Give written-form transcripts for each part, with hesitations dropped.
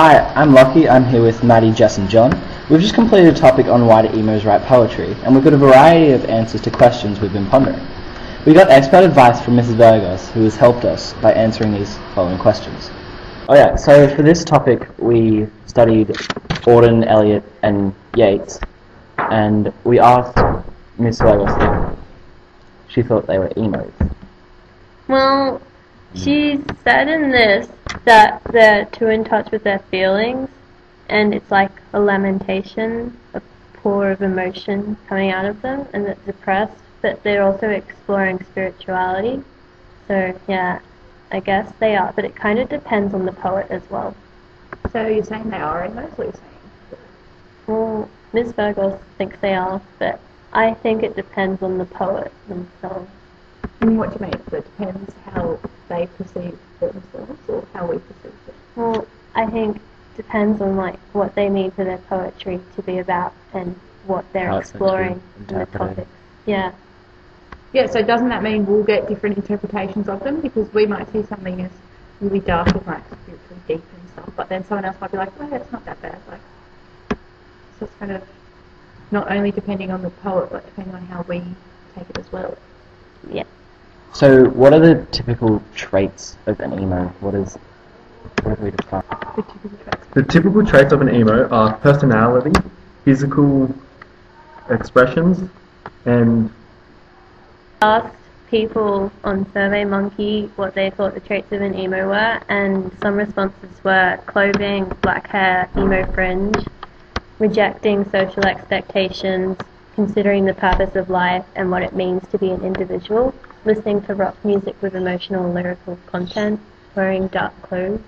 Hi, I'm Lockie. I'm here with Maddie, Jess and John. We've just completed a topic on why do emos write poetry, and we've got a variety of answers to questions we've been pondering. We got expert advice from Mrs. Vargas, who has helped us by answering these following questions. So for this topic we studied Auden, Eliot and Yeats, and we asked Miss Vargas if she thought they were emos. Well, she said in this that they're too in touch with their feelings, and it's like a lamentation, a pour of emotion coming out of them, and it's depressed, but they're also exploring spirituality. So, yeah, I guess they are, but it kind of depends on the poet as well. So you're saying they are emos, or you're saying? Well, Ms. Virgos thinks they are, but I think it depends on the poet themselves. And what do you mean? So it depends how they perceive themselves, or how we perceive them? Well, I think it depends on like what they mean for their poetry to be about and what they're exploring in the topics. Yeah. Yeah, so doesn't that mean we'll get different interpretations of them? Because we might see something as really dark and like spiritually deep and stuff, but then someone else might be like, oh, it's not that bad. Like, so it's kind of not only depending on the poet, but depending on how we take it as well. Yeah. So what are the typical traits of an emo? What do we define? The typical traits. The typical traits of an emo are personality, physical expressions, and Asked people on SurveyMonkey what they thought the traits of an emo were, and some responses were clothing, black hair, emo fringe, rejecting social expectations, considering the purpose of life and what it means to be an individual, listening to rock music with emotional and lyrical content, wearing dark clothes.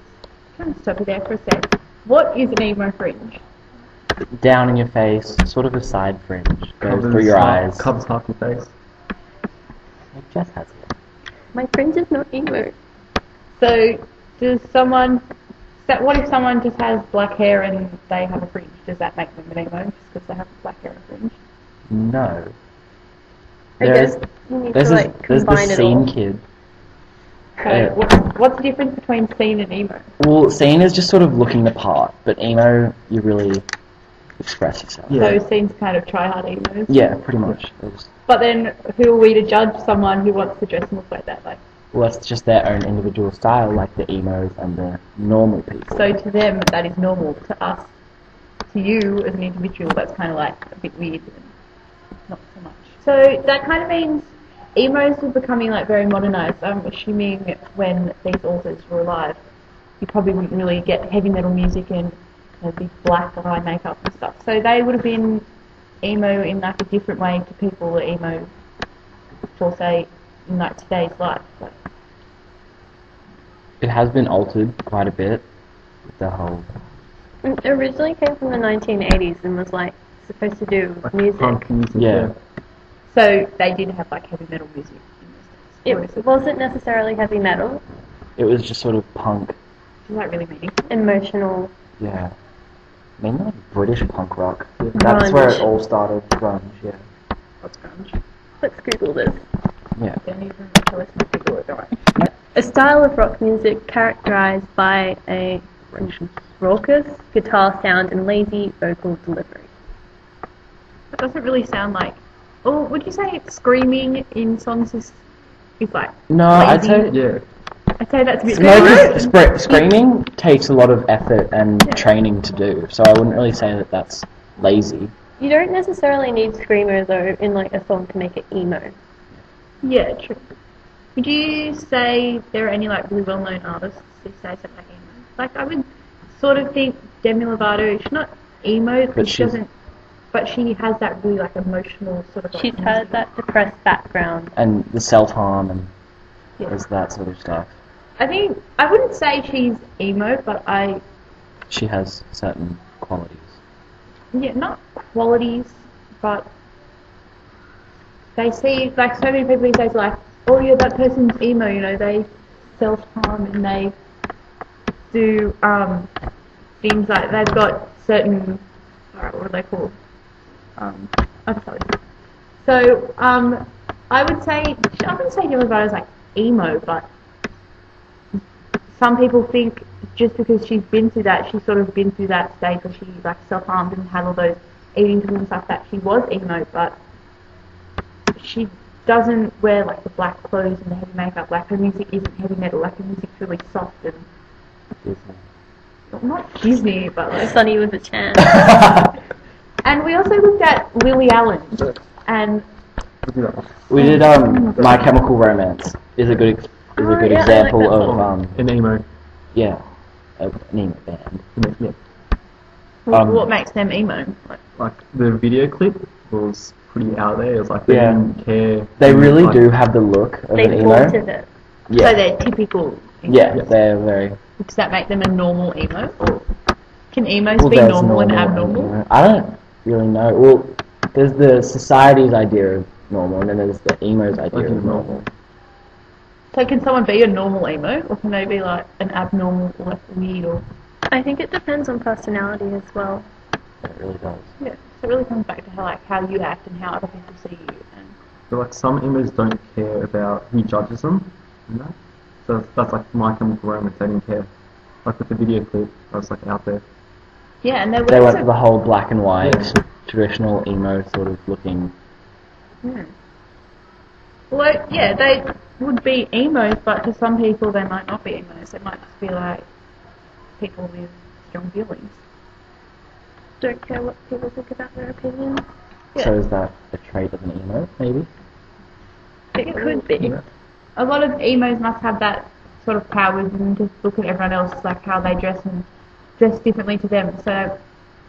Can I stop you there for a sec? What is an emo fringe? Down in your face, sort of a side fringe, goes through your eyes. Covers half your face. Like Jess has it. My fringe is not emo. So what if someone just has black hair and they have a fringe? Does that make them an emo just because they have black hair and fringe? No. I guess you need to like There's combine the it all. scene kid. So what's the difference between scene and emo? Well, scene is just sort of looking the part, but emo, you really express yourself. Yeah. So scenes kind of try hard emos. Yeah, pretty much. But then who are we to judge someone who wants to dress and look like that? Like, Well, that's just their own individual style, like the emos and the normal people. so to them that is normal. To us, to you as an individual, that's kind of like a bit weird and not so much. So that kind of means emos were becoming like very modernised. I'm assuming when these authors were alive, you probably wouldn't really get heavy metal music and big black eye makeup and stuff. So they would have been emo in like a different way to people who are emo for say in like today's life. Like, It has been altered quite a bit with the whole... It originally came from the 1980s and was like supposed to do with music. Punk music. Yeah. so they did have like heavy metal music in those days. It wasn't necessarily heavy metal, It was just sort of punk. Does that really mean? emotional. Yeah. Mainly like British punk rock. That's where it all started, grunge, yeah. What's grunge? Let's Google this. Yeah. Don't even tell us to Google it, don't worry. A style of rock music characterized by a raucous guitar sound and lazy vocal delivery. That doesn't really sound like. Or would you say screaming in songs is like? No, I'd lazy? say... Yeah. I'd say that's a bit. Screaming takes a lot of effort and training to do, so I wouldn't really say that that's lazy. You don't necessarily need screamo though in like a song to make it emo. Yeah, true. Would you say there are any like really well-known artists who say something like emo? Like I would sort of think Demi Lovato. She's not emo, But but she she's- doesn't. But she has that really like emotional sort of. Like, She's had that depressed background. And the self-harm and Yeah. there's that sort of stuff. I think I wouldn't say she's emo, but She has certain qualities. not qualities, but they see like so many people these days like, oh yeah, that person's emo. You know, they self-harm and they do things like they've got certain. Alright, what are they called? I'm sorry. So I would say I wouldn't say Demi Lovato's like emo, but some people think just because she's been through that, she's sort of been through that stage where she like self-harmed and had all those eating disorders and stuff, that she was emo, but she doesn't wear like the black clothes and the heavy makeup. Like her music isn't heavy metal. Like her music's really soft and Disney. not Disney, but like. Sunny with a chance. And we also looked at Lily Allen, and We did My Chemical Romance is a good Oh, yeah, I like example that of song. An emo. yeah, an emo band. Yeah. what makes them emo? Like the video clip was pretty out there. It was like they Yeah. didn't care. They really like, do have the look of They an emo. vaulted it. So Yeah, they're typical. Emo. yeah, they're very. Does that make them a normal emo? Or can emos Well, be there's normal and abnormal? emo. I don't really know. Well, there's the society's idea of normal, and then there's the emo's idea Like of normal. normal. So can someone be a normal emo, or can they be like an abnormal or like weird or? I think it depends on personality as well. It really does. Yeah. So it really comes back to how you act and how other people see you. And So like some emos don't care about who judges them, you know? So that's like My Chemical Romance. They didn't care. Like with the video clip, I was like out there. yeah, and they They were went for the whole black and white, Yeah. traditional emo sort of looking. Well, yeah, they would be emos, but to some people they might not be emos. They might just be like people with strong feelings. Don't care what people think about their opinions. Yeah. So is that a trait of an emo, maybe? It could be. Yeah. A lot of emos must have that sort of power with them to look at everyone else, like how they dress and dress differently to them. So it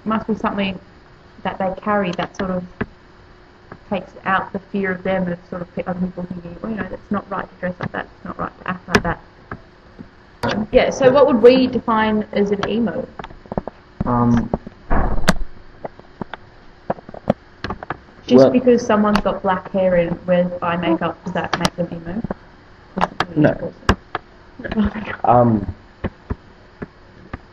must be something that they carry that sort of takes out the fear of them of sort of other people thinking, well, you know, it's not right to dress like that, it's not right to act like that. Yeah, so what would we define as an emo? Just Well- because someone's got black hair and wears eye makeup, does that make them emo? No.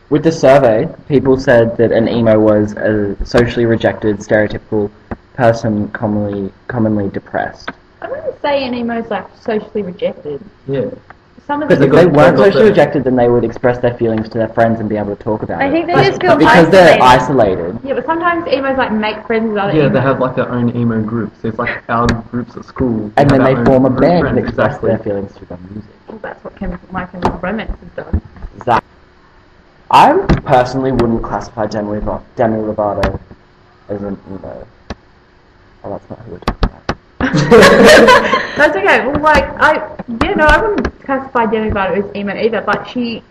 With the survey, people said that an emo was a socially rejected, stereotypical person, commonly depressed. I wouldn't say an emo is like socially rejected. Yeah. Some of Because them, if they got- weren't they got socially the- rejected, then they would express their feelings to their friends and be able to talk about I it. think they But- just feel But because they're isolated. isolated, yeah, but sometimes emos like make friends with other Yeah, emos. they have like their own emo groups. It's like our groups at school. and then have they our own form a group band friends, and express exactly. their feelings through their music. Well, that's what My Chemical Romance has done. That I personally wouldn't classify Demi Lovato as an emo. Oh, that's not who we're talking about. That's okay. Well, like I wouldn't classify Demi Lovato as emo either. But she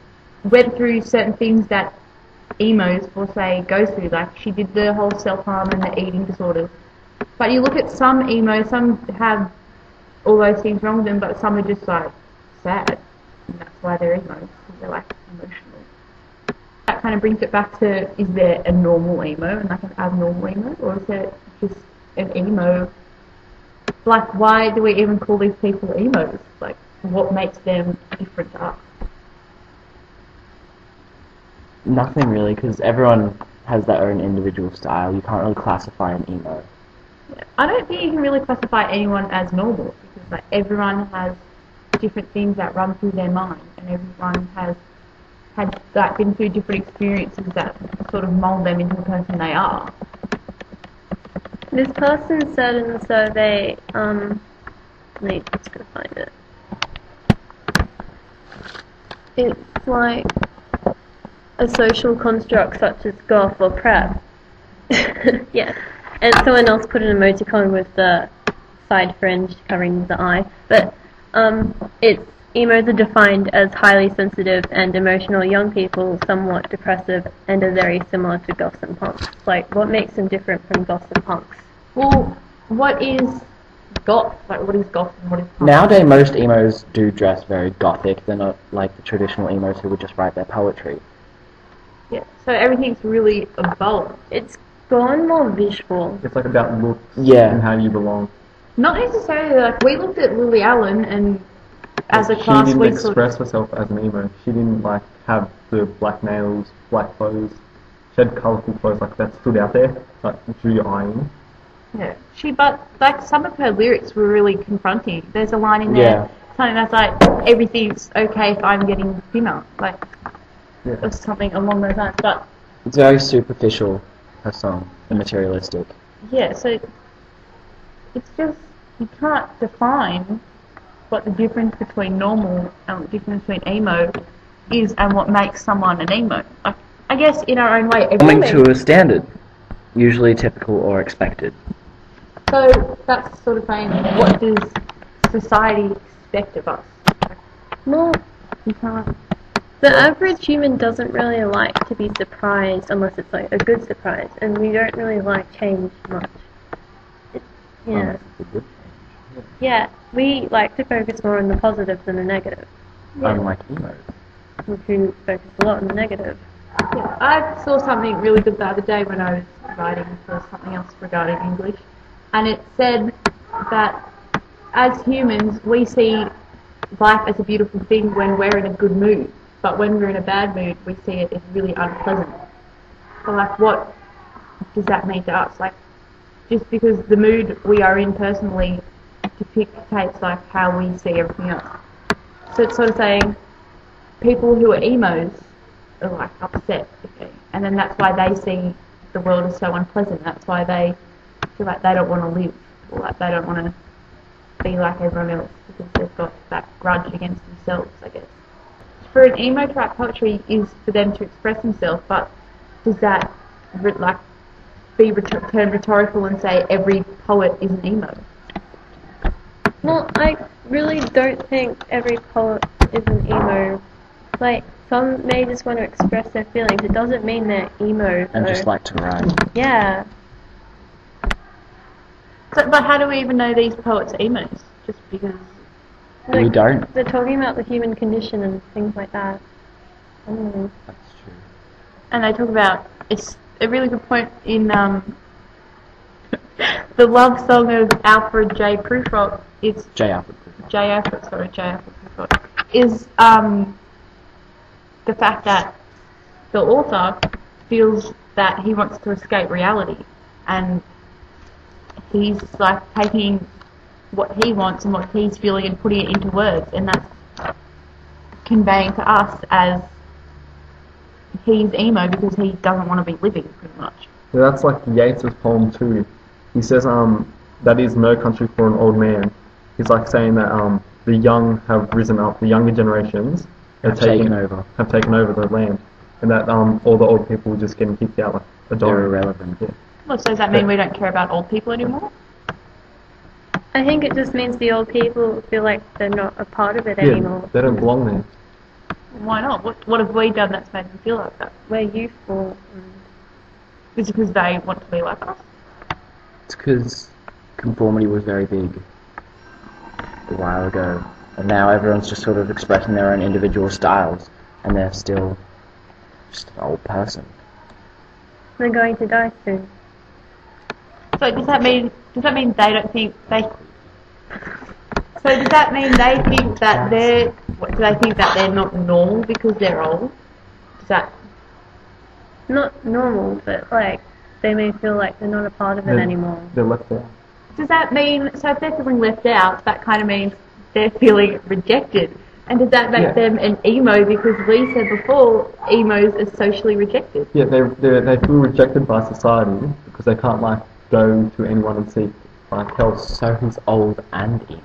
went through certain things that emos, will say, go through. Like she did the whole self-harm and the eating disorders. But you look at some emos, some have all those things wrong with them, but some are just like sad, and that's why they're emo. Because they're like emotional. That kind of brings it back to: is there a normal emo and like an abnormal emo, or is there just an emo? Like, why do we even call these people emos? Like, what makes them different to us? Nothing really, because everyone has their own individual style. You can't really classify an emo. I don't think you can really classify anyone as normal, because like everyone has different things that run through their mind, and everyone has had like been through different experiences that sort of mold them into the person they are. This person said in the survey, wait, let's go find it. It's like a social construct such as goth or prep. Yeah. And someone else put an emoticon with the side fringe covering the eye. But emos are defined as highly sensitive and emotional young people, somewhat depressive, and are very similar to goths and punks. Like, what makes them different from goths and punks? Well, what is goth? Like, what is goth and what is punk? Nowadays, most emos do dress very gothic. They're not like the traditional emos who would just write their poetry. Yeah. So everything's really evolved. It's gone more visual. It's like about looks Yeah. and how you belong. Not necessarily. Like, we looked at Lily Allen, and as a She class, didn't we sort express herself as an emo. She didn't like have the black nails, black clothes. She had colourful clothes like that stood out there, like drew your eye in. Yeah. But like some of her lyrics were really confronting. There's a line in there, Yeah. something that's like, everything's okay if I'm getting thinner. Like, Yeah. or something along those lines. But It's very superficial, her song, and materialistic. yeah, so it's just, you can't define what the difference between normal and the difference between emo is and what makes someone an emo. Like, I guess in our own way, Coming everyone. to a standard, usually typical or expected. So that's sort of saying, what does society expect of us? Well, You can't. the average human doesn't really like to be surprised unless it's like a good surprise, and we don't really like change much. Yeah. Yeah, we like to focus more on the positive than the negative. Unlike emos. Which we focus a lot on the negative. Yeah, I saw something really good the other day when I was writing for something else regarding English, and it said that as humans we see life as a beautiful thing when we're in a good mood, but when we're in a bad mood we see it as really unpleasant. So like, what does that mean to us? Like, just because the mood we are in personally dictates like how we see everything else. So it's sort of saying people who are emos are like upset, okay? And then that's why they see the world as so unpleasant. That's why they feel like they don't want to live, or like they don't want to be like everyone else, because they've got that grudge against themselves, I guess. For an emo to write poetry is for them to express themselves, but does that like be turned rhetorical and say every poet is an emo? Well, I really don't think every poet is an emo. Like, some may just want to express their feelings. It doesn't mean they're emo. And though. just like to write. Yeah. So, but how do we even know these poets are emos? Just because. We don't. They're talking about the human condition and things like that. I don't know. That's true. And they talk about, it's a really good point in the love song of Alfred J. Prufrock. It's J. Alfred. J. Alfred Prufrock. Is the fact that the author feels that he wants to escape reality, and he's like taking what he wants and what he's feeling and putting it into words, and that's conveying to us as he's emo because he doesn't want to be living, pretty much. Yeah, that's like Yeats's poem too. He says, that is no country for an old man. He's like saying that the young have risen up, the younger generations have taken over the land, and that all the old people are just getting kicked out like a dog. They're irrelevant. Yeah. Well, so does that mean we don't care about old people anymore? I think it just means the old people feel like they're not a part of it Yeah, anymore. they don't belong there. Why not? What have we done that's made them feel like that? We're youthful. Is it because they want to be like us? It's because conformity was very big a while ago, and now everyone's just sort of expressing their own individual styles, and they're still just an old person. They're going to die soon. So does that mean they don't think they? So does that mean they think that they're? What, do they think that they're not normal because they're old? Does that? Not normal, but like they may feel like they're not a part of it anymore. They're left out. Does that mean, so if they're feeling left out, that kind of means they're feeling rejected? And does that make them an emo, because we said before emos are socially rejected? Yeah, they feel rejected by society because they can't like go to anyone and seek like help. So he's old and emo.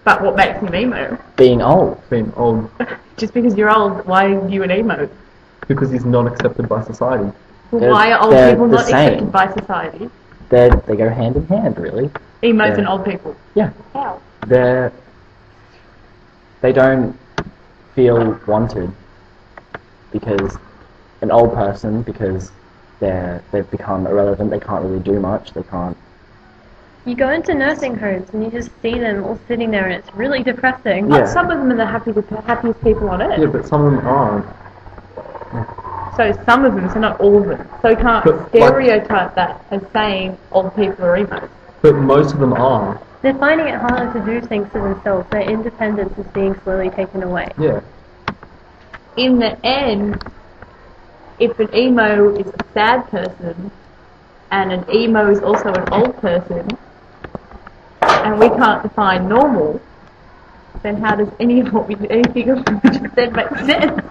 But what makes him emo? Being old. Being old Just because you're old, why are you an emo? because he's not accepted by society. Well, why are old they're people the not same. accepted by society? They go hand in hand, really. Emos Yeah. and old people. Yeah. How? They don't feel wanted because an old person, because they've become irrelevant, they can't really do much, they can't. You go into nursing homes and you just see them all sitting there, and it's really depressing. Yeah. But some of them are the happiest people on earth. Yeah, but some of them aren't. So some of them, so not all of them. So you can't But, like- stereotype that as saying old people are emos. But most of them are. They're finding it harder to do things for themselves. Their independence is being slowly taken away. Yeah. In the end, if an emo is a sad person, and an emo is also an old person, and we can't define normal, then how does anything of what we just said make sense?